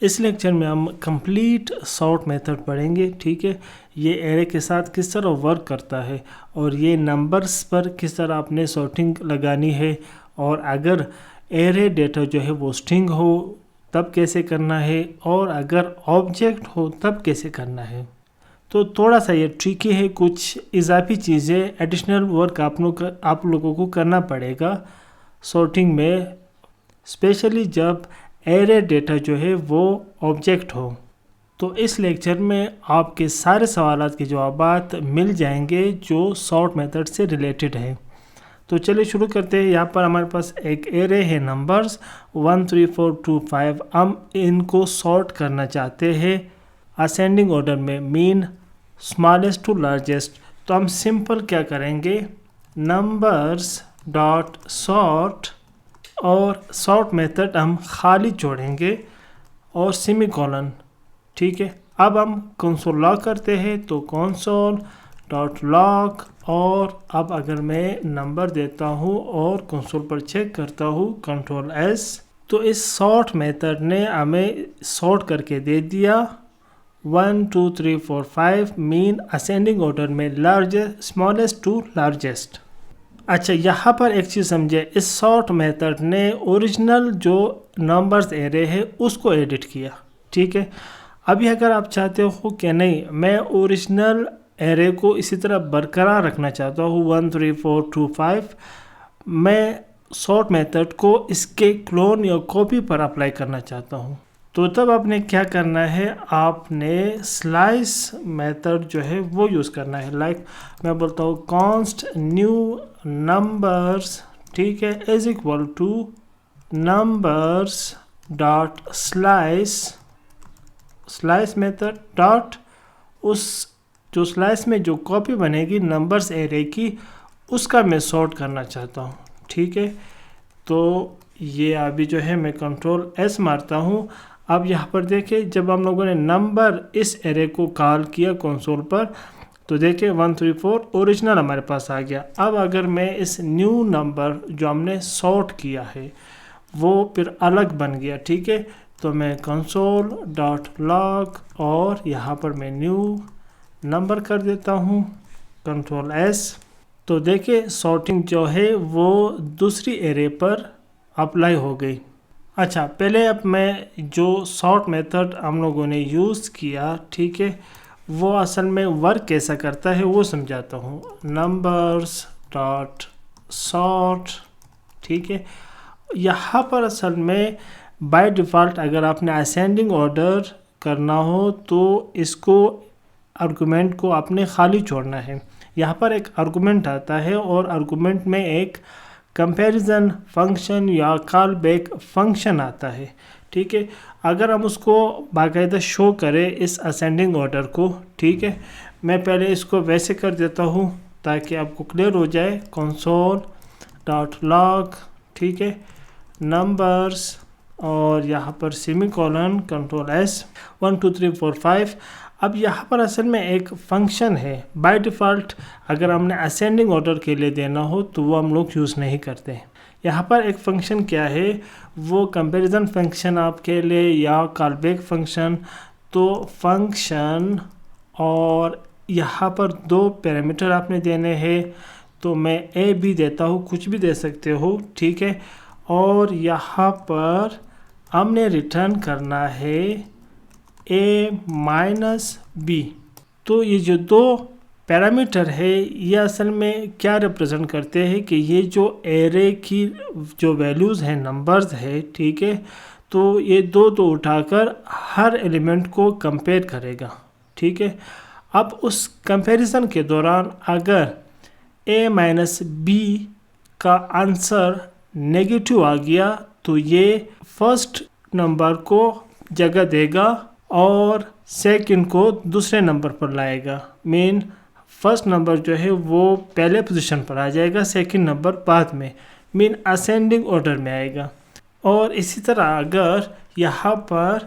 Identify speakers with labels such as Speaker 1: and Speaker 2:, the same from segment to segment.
Speaker 1: اس lecture میں ہم complete sort method پڑھیں گے. ٹھیک ہے, یہ ایرے کے ساتھ کس طرح ورک کرتا ہے اور یہ نمبرز پر کس طرح آپ نے سارٹنگ لگانی ہے, اور اگر ایرے ڈیٹا جو ہے وہ اسٹرنگ ہو تب کیسے کرنا ہے, اور اگر آبجیکٹ ہو تب کیسے کرنا ہے. تو تھوڑا سا یہ ٹریکی ہے, کچھ اضافی چیزیں ایڈیشنل ورک آپ لوگوں کو کرنا پڑے گا سارٹنگ میں, اسپیشلی جب ایرے ڈیٹا جو ہے وہ آبجیکٹ ہو. تو اس لیکچر میں آپ کے سارے سوالات کے جوابات مل جائیں گے جو سارٹ میتھڈ سے ریلیٹڈ ہے. تو چلیے شروع کرتے ہیں. یہاں پر ہمارے پاس ایک ایرے ہے نمبرز 1 3 4 2 5. ہم ان کو سارٹ کرنا چاہتے ہیں اسینڈنگ آرڈر میں, مین اسمالسٹ ٹو لارجسٹ. تو ہم سمپل کیا کریں گے, نمبرز ڈاٹ سارٹ, اور سارٹ میتھڈ ہم خالی چھوڑیں گے اور سیمی کولن. ٹھیک ہے, اب ہم کنسول لاگ کرتے ہیں, تو کنسول ڈاٹ لاگ, اور اب اگر میں نمبر دیتا ہوں اور کنسول پر چیک کرتا ہوں کنٹرول ایس, تو اس سارٹ میتھڈ نے ہمیں سارٹ کر کے دے دیا 1 2 3 4 5 مین اسینڈنگ آرڈر میں لارجسٹ اسمالسٹ ٹو لارجسٹ. اچھا, یہاں پر ایک چیز سمجھے, اس سارٹ میتھڈ نے اوریجنل جو نمبرز ایرے ہے اس کو ایڈٹ کیا. ٹھیک ہے, ابھی اگر آپ چاہتے ہو کہ نہیں میں اوریجنل ایرے کو اسی طرح برقرار رکھنا چاہتا ہوں 1 3 4 2 5, میں سارٹ میتھڈ کو اس کے کلون یا کاپی پر اپلائی کرنا چاہتا ہوں, تو تب آپ نے کیا کرنا ہے, آپ نے سلائس میتھڈ جو ہے وہ یوز کرنا ہے. لائک میں بولتا ہوں کانسٹ نیو نمبرز, ٹھیک ہے, is equal to numbers dot slice method dot, اس جو سلائس میں جو کاپی بنے گی نمبرز ایرے کی اس کا میں سارٹ کرنا چاہتا ہوں. ٹھیک ہے, تو یہ ابھی جو ہے میں کنٹرول ایس مارتا ہوں. اب یہاں پر دیکھیں جب ہم لوگوں نے نمبر اس ایرے کو کال کیا کنسول پر, تو دیکھیں 1 3 4 اوریجنل ہمارے پاس آ گیا. اب اگر میں اس نیو نمبر جو ہم نے سارٹ کیا ہے وہ پھر الگ بن گیا, ٹھیک ہے, تو میں کنسول ڈاٹ لاگ اور یہاں پر میں نیو نمبر کر دیتا ہوں کنٹرول ایس. تو دیکھیں سارٹنگ جو ہے وہ دوسری ایرے پر اپلائی ہو گئی. اچھا, پہلے اب میں جو سارٹ میتھڈ ہم لوگوں نے یوز کیا, ٹھیک ہے, وہ اصل میں ورک کیسا کرتا ہے وہ سمجھاتا ہوں. نمبرز ڈاٹ سارٹ, ٹھیک ہے, یہاں پر اصل میں بائی ڈیفالٹ اگر آپ نے اسینڈنگ آرڈر کرنا ہو تو اس کو آرگومنٹ کو آپ نے خالی چھوڑنا ہے. یہاں پر ایک آرگومنٹ آتا ہے اور آرگومنٹ میں ایک کمپیریزن فنکشن یا کال بیک فنکشن آتا ہے. ٹھیک ہے, اگر ہم اس کو باقاعدہ شو کریں اس اسینڈنگ آرڈر کو, ٹھیک ہے, میں پہلے اس کو ویسے کر دیتا ہوں تاکہ آپ کو کلیئر ہو جائے. کنسول ڈاٹ لاگ, ٹھیک ہے, نمبرز اور یہاں پر سیمی کولن کنٹرول ایس 1 2 3 4 5. اب یہاں پر اصل میں ایک فنکشن ہے, بائی ڈیفالٹ اگر ہم نے اسینڈنگ آرڈر کے لیے دینا ہو تو وہ ہم لوگ یوز نہیں کرتے. یہاں پر ایک فنکشن کیا ہے, وہ کمپیریزن فنکشن آپ کے لیے یا کال بیک فنکشن. تو فنکشن اور یہاں پر 2 پیرامیٹر آپ نے دینے ہیں, تو میں اے بھی دیتا ہوں, کچھ بھی دے سکتے ہو, ٹھیک ہے, اور یہاں پر ہم نے ریٹرن کرنا ہے اے مائنس بی. تو یہ جو 2 پیرامیٹر ہے یہ اصل میں کیا ریپرزینٹ کرتے ہیں کہ یہ جو ایرے کی جو ویلیوز ہیں نمبرز ہے, ٹھیک ہے, تو یہ 2 اٹھا کر ہر ایلیمنٹ کو کمپیئر کرے گا. ٹھیک ہے, اب اس کمپیریزن کے دوران اگر اے مائنس بی کا آنسر نیگیٹو آ گیا تو یہ فرسٹ نمبر کو جگہ دے گا اور سیکنڈ کو دوسرے نمبر پر لائے گا. مین فرسٹ نمبر جو ہے وہ پہلے پوزیشن پر آ جائے گا, سیکنڈ نمبر بعد میں, مین اسینڈنگ آرڈر میں آئے گا. اور اسی طرح اگر یہاں پر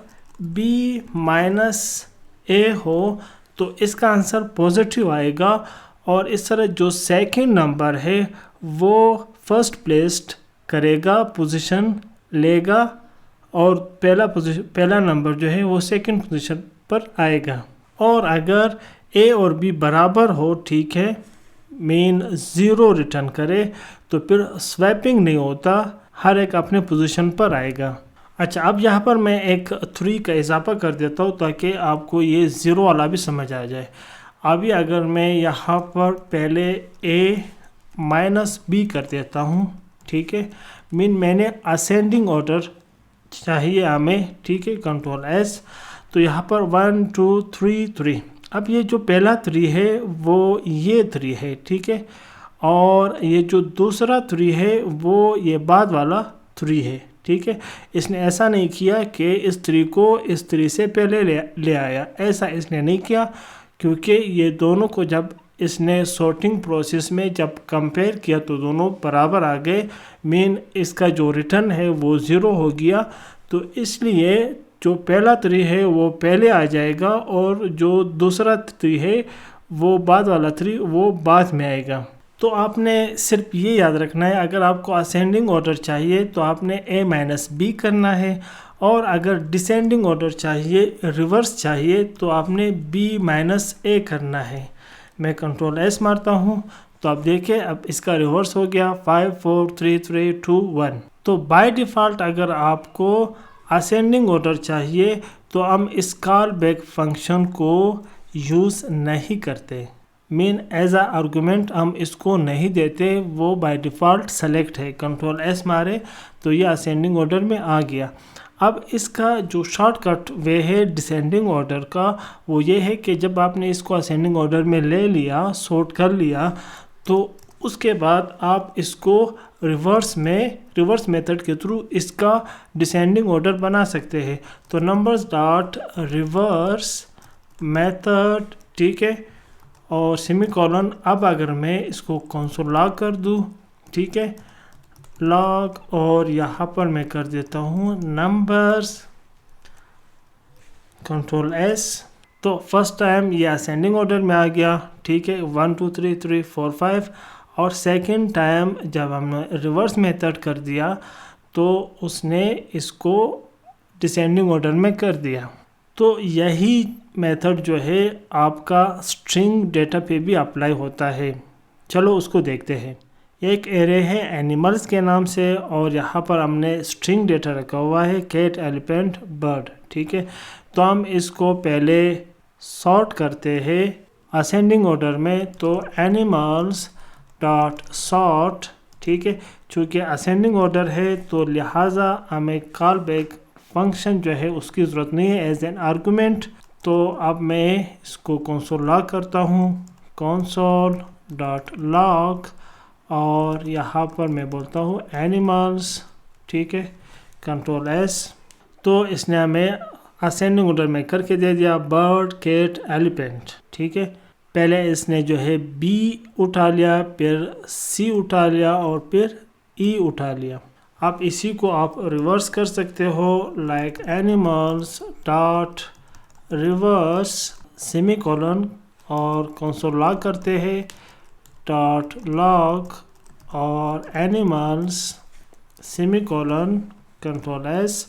Speaker 1: بی مائنس اے ہو تو اس کا آنسر پوزیٹیو آئے گا, اور اس طرح جو سیکنڈ نمبر ہے وہ فرسٹ پلیسڈ کرے گا, پوزیشن لے گا, اور پہلا نمبر جو ہے وہ سیکنڈ پوزیشن پر آئے گا. اور اگر اے اور بی برابر ہو, ٹھیک ہے, مین 0 ریٹرن کرے, تو پھر سویپنگ نہیں ہوتا, ہر ایک اپنے پوزیشن پر آئے گا. اچھا, اب یہاں پر میں ایک 3 کا اضافہ کر دیتا ہوں تاکہ آپ کو یہ 0 والا بھی سمجھ آ جائے. ابھی اگر میں یہاں پر پہلے اے مائنس بی کر دیتا ہوں, ٹھیک ہے, میں نے اسینڈنگ آرڈر چاہیے ہمیں, ٹھیک ہے, کنٹرول ایس. تو یہاں پر 1 2 3 3. اب یہ جو پہلا 3 ہے وہ یہ 3 ہے, ٹھیک ہے, اور یہ جو دوسرا 3 ہے وہ یہ بعد والا 3 ہے, ٹھیک ہے. اس نے ایسا نہیں کیا کہ اس 3 کو اس 3 سے پہلے لے آیا, ایسا اس نے نہیں کیا, کیونکہ یہ دونوں کو جب اس نے سارٹنگ پروسیس میں جب کمپیئر کیا تو دونوں برابر آ گئے. مین اس کا جو ریٹرن ہے وہ 0 ہو گیا, تو اس لیے جو پہلا 3 ہے وہ پہلے آ جائے گا, اور جو دوسرا 3 ہے وہ بعد والا 3 وہ بعد میں آئے گا. تو آپ نے صرف یہ یاد رکھنا ہے, اگر آپ کو اسینڈنگ آرڈر چاہیے تو آپ نے اے مائنس بی کرنا ہے, اور اگر ڈسینڈنگ آرڈر چاہیے, ریورس چاہیے, تو آپ نے بی مائنس اے کرنا ہے. میں کنٹرول ایس مارتا ہوں تو آپ دیکھیں اب اس کا ریورس ہو گیا 5 4 3 3 2 1. تو بائی ڈیفالٹ اگر آپ کو اسینڈنگ آرڈر چاہیے تو ہم اس کال بیک فنکشن کو یوز نہیں کرتے, مین ایز اے آرگومنٹ ہم اس کو نہیں دیتے, وہ بائی ڈیفالٹ سلیکٹ ہے. کنٹرول ایس مارے تو یہ اسینڈنگ آرڈر میں آ گیا. اب اس کا جو شارٹ کٹ وے ہے ڈسینڈنگ آرڈر کا, وہ یہ ہے کہ جب آپ نے اس کو اسینڈنگ آرڈر میں لے لیا, سارٹ کر لیا, تو اس کے بعد آپ اس کو ریورس میتھڈ کے تھرو اس کا ڈسینڈنگ آرڈر بنا سکتے ہیں. تو نمبرز ڈاٹ ریورس میتھڈ, ٹھیک ہے, اور سیمی کولن. اب اگر میں اس کو کنسول لاگ کر دوں, ٹھیک ہے, لاگ, اور یہاں پر میں کر دیتا ہوں نمبرز, کنٹرول ایس. تو فرسٹ ٹائم یہ اسینڈنگ آرڈر میں آ گیا, ٹھیک ہے, 1 2 3 3 4 5. اور سیکنڈ ٹائم جب ہم نے ریورس میتھڈ کر دیا تو اس نے اس کو ڈسینڈنگ آرڈر میں کر دیا. تو یہی میتھڈ جو ہے آپ کا اسٹرنگ ڈیٹا پہ بھی اپلائی ہوتا ہے. چلو اس کو دیکھتے ہیں. ایک ایرے ہے اینیملز کے نام سے, اور یہاں پر ہم نے اسٹرنگ ڈیٹا رکھا ہوا ہے کیٹ ایلیفینٹ برڈ, ٹھیک ہے. تو ہم اس کو پہلے سارٹ کرتے ہیں اسینڈنگ آرڈر میں, تو اینیملز ڈاٹ سارٹ, ٹھیک ہے, چونکہ اسینڈنگ آرڈر ہے تو لہٰذا ہمیں کال بیک فنکشن جو ہے اس کی ضرورت نہیں ہے ایز این آرگومنٹ. تو اب میں اس کو کنسول لاگ کرتا ہوں, کنسول ڈاٹ لاگ, اور یہاں پر میں بولتا ہوں اینیملز, ٹھیک ہے, کنٹرول ایس. تو اس نے ہمیں اسینڈنگ آرڈر میں کر کے دے دیا برڈ کیٹ ایلیفینٹ, ٹھیک ہے. پہلے اس نے جو ہے بی اٹھا لیا, پھر سی اٹھا لیا, اور پھر ای اٹھا لیا. اب اسی کو آپ ریورس کر سکتے ہو, like animals dot reverse semicolon, اور کنسول لاگ کرتے ہیں ڈاٹ لاگ, اور animals semicolon, control S.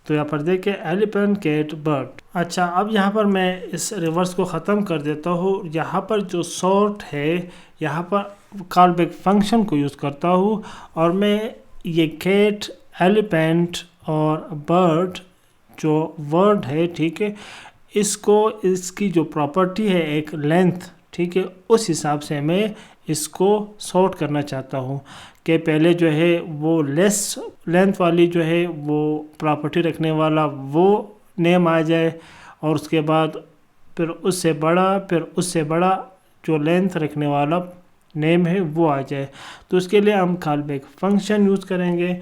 Speaker 1: تو یہاں پر دیکھیں ایلیفینٹ کیٹ برڈ. اچھا, اب یہاں پر میں اس ریورس کو ختم کر دیتا ہوں. یہاں پر جو سارٹ ہے یہاں پر کال بیک فنکشن کو یوز کرتا ہوں, اور میں یہ کیٹ ایلیفینٹ اور برڈ جو ورڈ ہے, ٹھیک ہے, اس کو اس کی جو پراپرٹی ہے ایک لینتھ, ٹھیک ہے, اس حساب سے میں اس کو سارٹ کرنا چاہتا ہوں کہ پہلے جو ہے وہ لیس لینتھ والی جو ہے وہ پراپرٹی رکھنے والا وہ نیم آ جائے, اور اس کے بعد پھر اس سے بڑا جو لینتھ رکھنے والا نیم ہے وہ آ جائے. تو اس کے لیے ہم کال بیک فنکشن یوز کریں گے.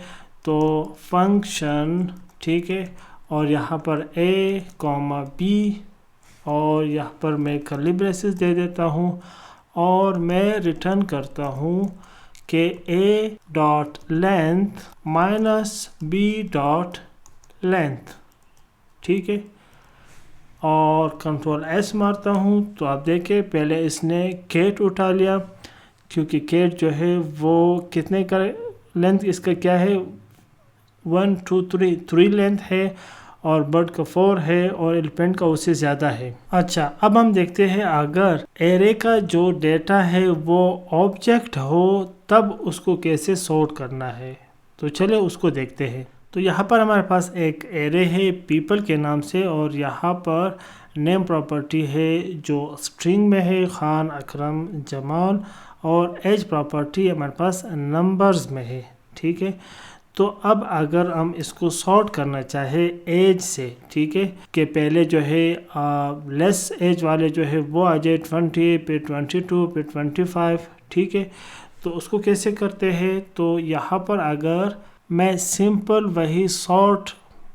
Speaker 1: تو فنکشن, ٹھیک ہے, اور یہاں پر اے کوما بی, اور یہاں پر میں کرلی بریسز دے دیتا ہوں, اور میں ریٹرن کرتا ہوں کہ A dot length minus B dot length, ٹھیک ہے, اور کنٹرول ایس مارتا ہوں. تو آپ دیکھیں پہلے اس نے کیٹ اٹھا لیا, کیونکہ کیٹ جو ہے وہ کتنے کا لینتھ اس کا کیا ہے 1 2 3 لینتھ ہے اور برڈ کا 4 ہے اور ایلیفینٹ کا اس سے زیادہ ہے. اچھا اب ہم دیکھتے ہیں اگر ایرے کا جو ڈیٹا ہے وہ آبجیکٹ ہو تب اس کو کیسے سارٹ کرنا ہے. تو چلے اس کو دیکھتے ہیں. تو یہاں پر ہمارے پاس ایک ایرے ہے پیپل کے نام سے اور یہاں پر نیم پراپرٹی ہے جو اسٹرنگ میں ہے خان اکرم جمال اور ایج پراپرٹی ہمارے پاس نمبرز میں ہے. ٹھیک ہے تو اب اگر ہم اس کو سارٹ کرنا چاہے ایج سے ٹھیک ہے کہ پہلے جو ہے لیس ایج والے جو ہے وہ آ جائے 20 پھر 22 پھر 25 ٹھیک ہے. تو اس کو کیسے کرتے ہیں تو یہاں پر اگر میں سمپل وہی سارٹ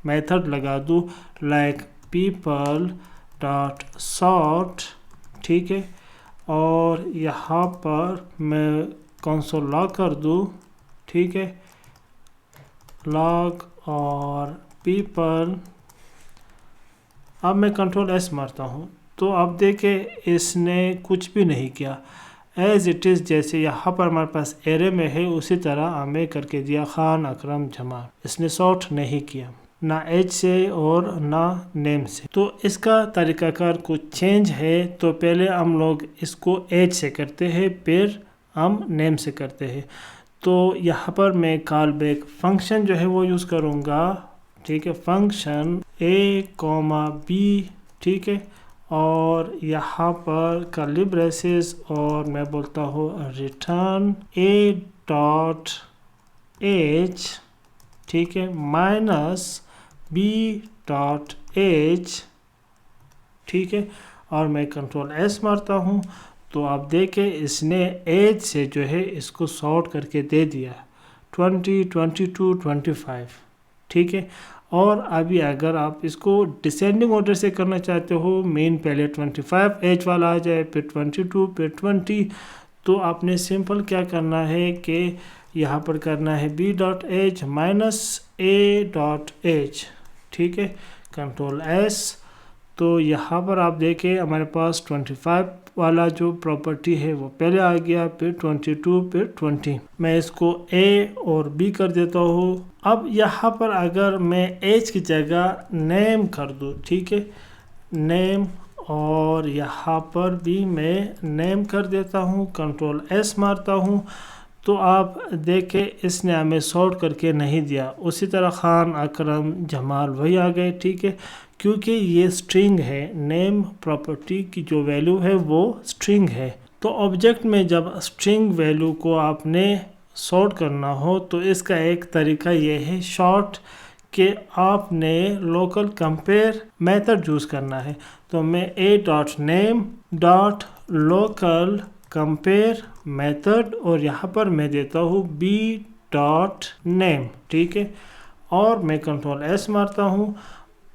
Speaker 1: میتھڈ لگا دوں لائک پیپل ڈاٹ سارٹ ٹھیک ہے اور یہاں پر میں کنسول لاگ کر دوں ٹھیک ہے لاگ اور پیپل. اب میں کنٹرول ایس مارتا ہوں تو اب دیکھیں اس نے کچھ بھی نہیں کیا ایز اٹ از جیسے یہاں پر ہمارے پاس ایرے میں ہے اسی طرح ہمیں کر کے دیا خان اکرم جمال. اس نے سارٹ نہیں کیا نہ ایج سے اور نہ نیم سے. تو اس کا طریقہ کار کچھ چینج ہے. تو پہلے ہم لوگ اس کو ایج سے کرتے ہیں پھر ہم نیم سے کرتے ہیں. تو یہاں پر میں کال بیک فنکشن جو ہے وہ یوز کروں گا ٹھیک ہے فنکشن a,b ٹھیک ہے اور یہاں پر کرلی بریسز اور میں بولتا ہوں ریٹرن a ڈاٹ ایج ٹھیک ہے مائنس b ڈاٹ ایج ٹھیک ہے اور میں کنٹرول ایس مارتا ہوں تو آپ دیکھیں اس نے ایج سے جو ہے اس کو سارٹ کر کے دے دیا 20 22 25 ٹھیک ہے. اور ابھی اگر آپ اس کو ڈسینڈنگ آرڈر سے کرنا چاہتے ہو مین پہلے 25 ایج والا آ جائے پھر 22 پھر 20 تو آپ نے سمپل کیا کرنا ہے کہ یہاں پر کرنا ہے b dot H minus a dot H ٹھیک ہے کنٹرول ایس. تو یہاں پر آپ دیکھیں ہمارے پاس 25 والا جو پراپرٹی ہے وہ پہلے آ گیا پھر 22 پھر 20. میں اس کو A اور B کر دیتا ہوں. اب یہاں پر اگر میں ایج کی جگہ نیم کر دوں ٹھیک ہے نیم اور یہاں پر بھی میں نیم کر دیتا ہوں کنٹرول ایس مارتا ہوں تو آپ دیکھیں اس نے ہمیں سارٹ کر کے نہیں دیا. اسی طرح خان اکرم جمال وہی آ گئے ٹھیک ہے کیونکہ یہ سٹرنگ ہے نیم پراپرٹی کی جو ویلیو ہے وہ سٹرنگ ہے. تو آبجیکٹ میں جب سٹرنگ ویلیو کو آپ نے سارٹ کرنا ہو تو اس کا ایک طریقہ یہ ہے شارٹ کہ آپ نے لوکل کمپیئر میتھڈ یوز کرنا ہے. تو میں a dot name dot local compare method اور یہاں پر میں دیتا ہوں b ڈاٹ نیم ٹھیک ہے اور میں کنٹرول ایس مارتا ہوں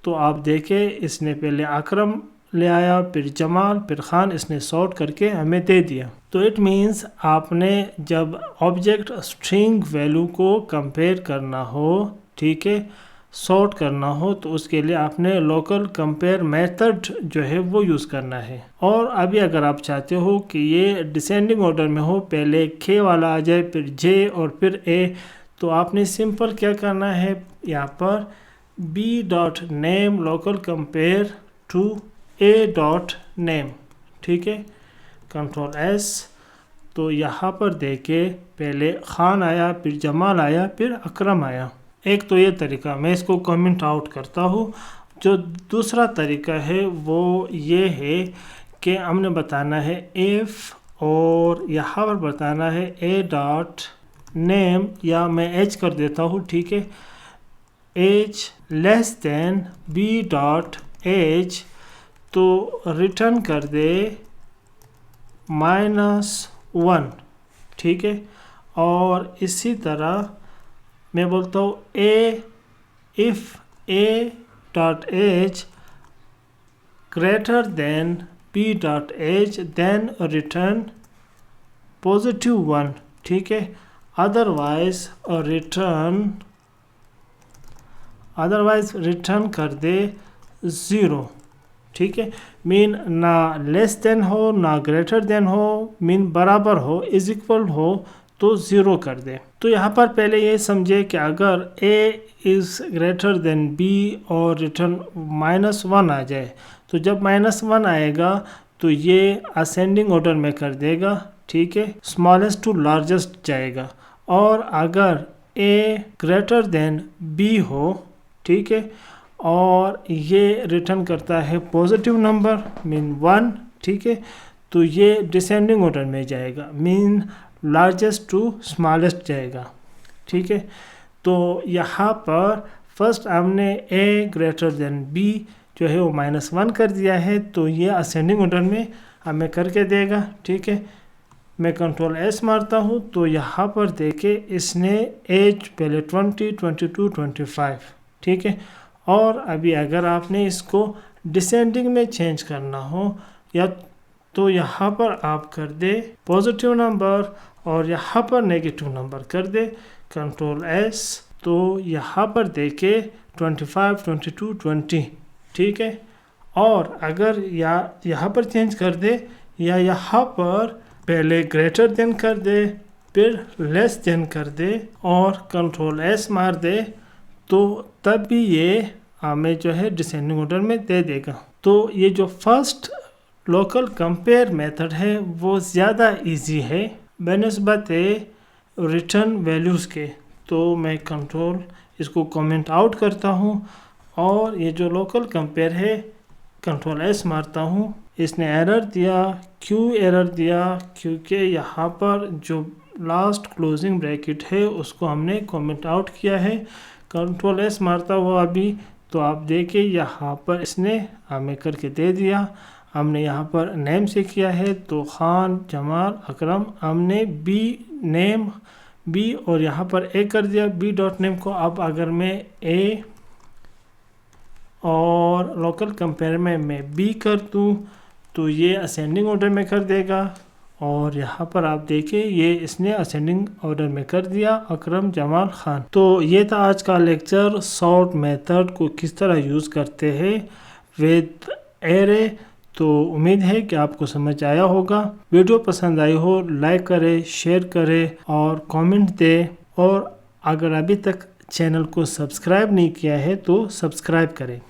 Speaker 1: تو آپ دیکھیں اس نے پہلے اکرم لے آیا پھر جمال پھر خان اس نے سارٹ کر کے ہمیں دے دیا. تو اٹ مینس آپ نے جب آبجیکٹ اسٹرنگ ویلیو کو کمپیئر کرنا ہو ٹھیک ہے سارٹ کرنا ہو تو اس کے لیے آپ نے لوکل کمپیئر میتھڈ جو ہے وہ یوز کرنا ہے. اور ابھی اگر آپ چاہتے ہو کہ یہ ڈسینڈنگ آرڈر میں ہو پہلے k والا آ جائے پھر j اور پھر a تو آپ نے سمپل کیا کرنا ہے یہاں پر b dot name local compare to a dot name ٹھیک ہے کنٹرول ایس. تو یہاں پر دیکھیں پہلے خان آیا پھر جمال آیا پھر اکرم آیا. ایک تو یہ طریقہ میں اس کو کمنٹ آؤٹ کرتا ہوں. جو دوسرا طریقہ ہے وہ یہ ہے کہ ہم نے بتانا ہے ایف اور یہاں پر بتانا ہے a ڈاٹ نیم یا میں ایج کر دیتا ہوں ٹھیک ہے ایج لیس دین b ڈاٹ ایج تو ریٹرن کر دے -1 ٹھیک ہے. اور اسی طرح میں بولتا ہوں if a dot H greater than b dot H then return +1 ٹھیک ہے ادروائز ریٹرن کر دے 0 ٹھیک ہے. مین نہ لیس دین ہو نہ گریٹر دین ہو مین برابر ہو از اکول ہو تو 0 کر دے. تو یہاں پر پہلے یہ سمجھے کہ اگر A is greater than B اور ریٹرن -1 آ جائے تو جب -1 آئے گا تو یہ ascending order میں کر دے گا. ٹھیک ہے, smallest to largest جائے گا. اور اگر A greater than B ہو, ٹھیک ہے, اور یہ ریٹرن کرتا ہے پازیٹیو نمبر مین 1, ٹھیک ہے, تو یہ ڈسینڈنگ آرڈر میں جائے گا, مین لارجسٹ ٹو اسمالسٹ جائے گا. ٹھیک ہے, تو یہاں پر فرسٹ ہم نے A گریٹر دین B جو ہے وہ -1 کر دیا ہے, تو یہ اسینڈنگ آرڈر میں ہمیں کر کے دے گا. ٹھیک ہے, میں کنٹرول S مارتا ہوں تو یہاں پر دیکھیں اس نے ایج پہلے 20, 22, 25. ٹھیک ہے, اور ابھی اگر آپ نے اس کو ڈسینڈنگ میں چینج کرنا ہو یا تو یہاں پر آپ کر دے پازیٹیو نمبر اور یہاں پر نیگیٹو نمبر کر دے, کنٹرول S. تو یہاں پر دیکھیں 25, 22, 20. ٹھیک ہے, اور اگر یہاں پر چینج کر دے یا یہاں پر پہلے گریٹر دین کر دے پھر لیس دین کر دے اور کنٹرول S مار دے تو تب بھی یہ ہمیں جو ہے ڈسینڈنگ آرڈر میں دے دے گا. تو یہ جو فرسٹ لوکل کمپیئر میتھڈ ہے وہ زیادہ ایزی ہے بنسبت ریٹرن ویلیوز کے. تو میں کنٹرول اس کو کامنٹ آؤٹ کرتا ہوں اور یہ جو لوکل کمپیئر ہے کنٹرول S مارتا ہوں. اس نے ایرر دیا, کیوں ایرر دیا, کیونکہ یہاں پر جو لاسٹ کلوزنگ بریکٹ ہے اس کو ہم نے کامنٹ آؤٹ کیا ہے. کنٹرول S مارتا ہوا ابھی تو آپ دیکھیں یہاں پر اس نے ہمیں کر کے دے دیا. ہم نے یہاں پر نیم سے کیا ہے تو خان جمال اکرم, ہم نے B نیم B اور یہاں پر A کر دیا B ڈاٹ نیم کو. اب اگر میں A اور لوکل کمپیئر میں B کر دوں تو یہ اسینڈنگ آرڈر میں کر دے گا, اور یہاں پر آپ دیکھیں یہ اس نے اسینڈنگ آرڈر میں کر دیا اکرم جمال خان. تو یہ تھا آج کا لیکچر, سارٹ میتھڈ کو کس طرح یوز کرتے ہیں ود ایرے. تو امید ہے کہ آپ کو سمجھ آیا ہوگا. ویڈیو پسند آئی ہو لائک کرے, شیئر کرے اور کامنٹ دے, اور اگر ابھی تک چینل کو سبسکرائب نہیں کیا ہے تو سبسکرائب کریں.